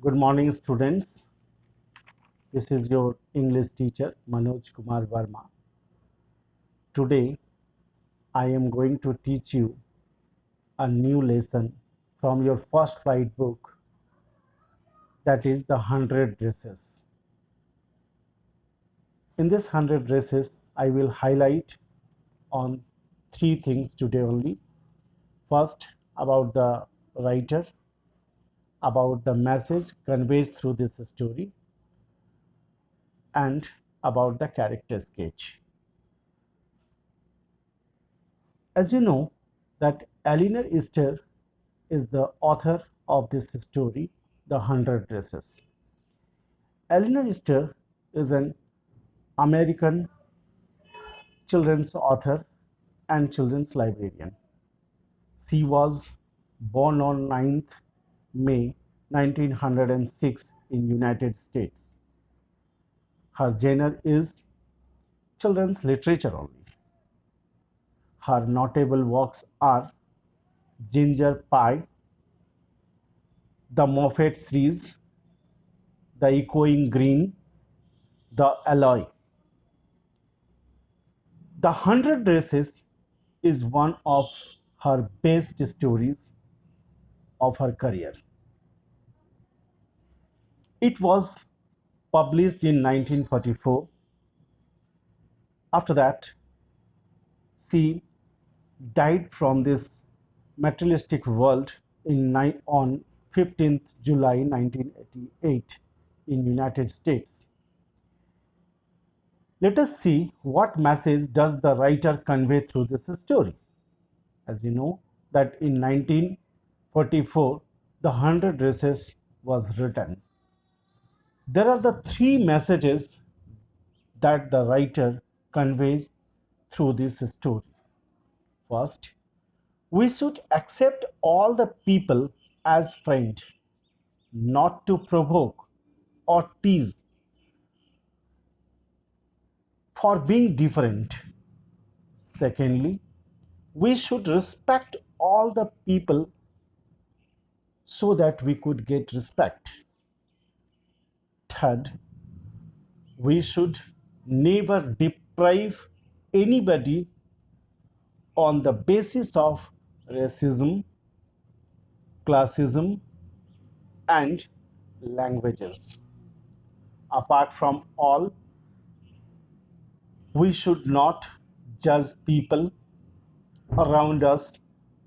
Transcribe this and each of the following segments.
Good morning, students. This is your English teacher, Manoj Kumar Verma. Today, I am going to teach you a new lesson from your first flight book, that is the 100 dresses. In this 100 dresses, I will highlight on three things today only. First, about the writer, about the message conveyed through this story, and about the character sketch. As you know, that Eleanor Easter is the author of this story, The 100 Dresses. Eleanor Easter is an American children's author and children's librarian. She was born on 9th May 1906 in United States. Her genre is children's literature only. Her notable works are Ginger Pie, The Moffat Series, The Echoing Green, The Alloy. The 100 Dresses is one of her best stories of her career. It was published in 1944. After that, she died from this materialistic world on 15th July 1988 in United States. Let us see what message does the writer convey through this story. As you know that in 1944 the 100 Dresses was written. There are the three messages that the writer conveys through this story. First, we should accept all the people as friends, not to provoke or tease for being different. Secondly, we should respect all the people so that we could get respect. Third, we should never deprive anybody on the basis of racism, classism, and languages. Apart from all, we should not judge people around us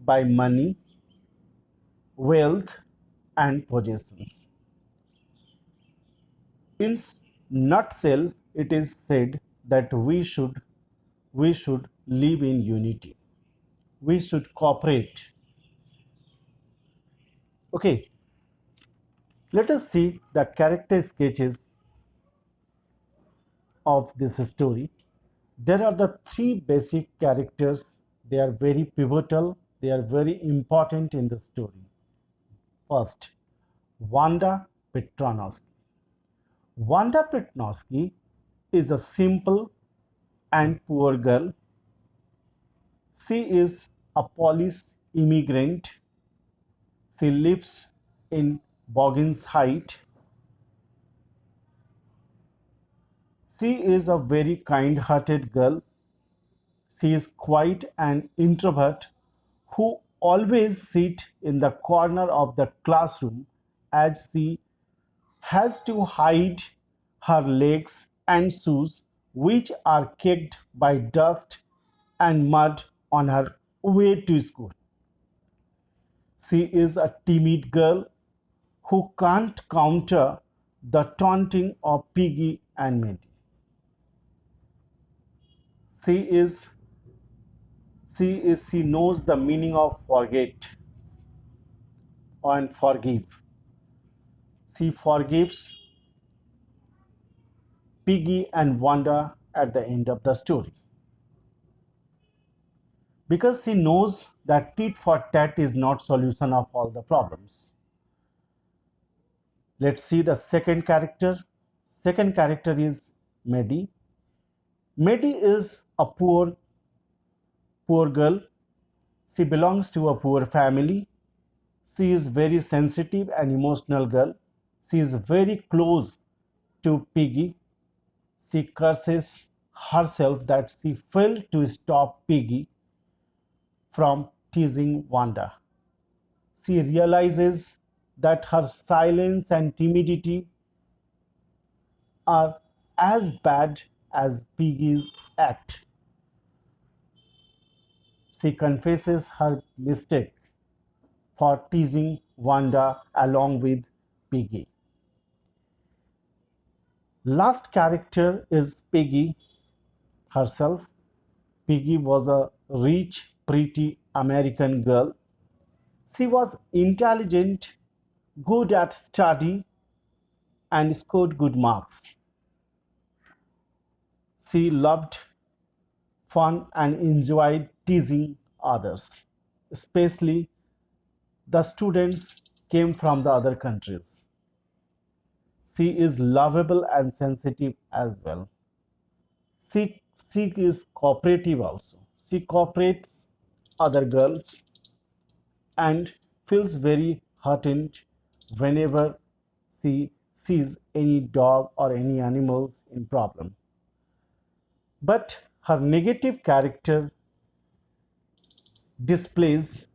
by money, wealth, and possessions. In nutshell, it is said that we should live in unity. We should cooperate. Okay, let us see the character sketches of this story. There are the three basic characters. They are very pivotal. They are very important in the story. First, Wanda Petronovsky. Wanda Petronovsky is a simple and poor girl. She is a Polish immigrant. She lives in Boggins Height. She is a very kind hearted girl. She is quite an introvert who always sits in the corner of the classroom as she has to hide her legs and shoes, which are caked by dust and mud on her way to school. She is a timid girl who can't counter the taunting of Piggy and Minty. She is she knows the meaning of forget and forgive. She forgives Piggy and Wanda at the end of the story because she knows that tit for tat is not solution of all the problems. Let's see the second character. Second character is Maddie. Maddie is a poor girl. She belongs to a poor family. She is very sensitive and emotional girl. She is very close to Piggy. She curses herself that she failed to stop Piggy from teasing Wanda. She realizes that her silence and timidity are as bad as Piggy's act. She confesses her mistake for teasing Wanda along with Piggy. Last character is Piggy herself. Piggy was a rich, pretty American girl. She was intelligent, good at study, and scored good marks. She loved fun and enjoyed teasing others, especially the students came from the other countries. She is lovable and sensitive as well. She is cooperative also. She cooperates other girls and feels very heartened whenever she sees any dog or any animals in problem. But her negative character displays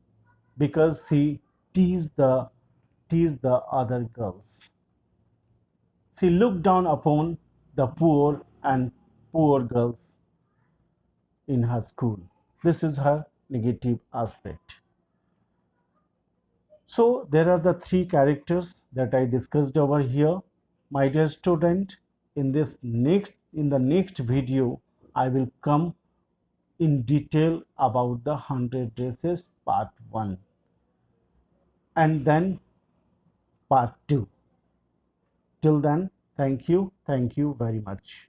because she teased the other girls. She looked down upon the poor and poor girls in her school. This is her negative aspect. So there are the three characters that I discussed over here. My dear student, in the next video, I will come in detail about the 100 dresses part 1 and then part 2. Till then, thank you very much.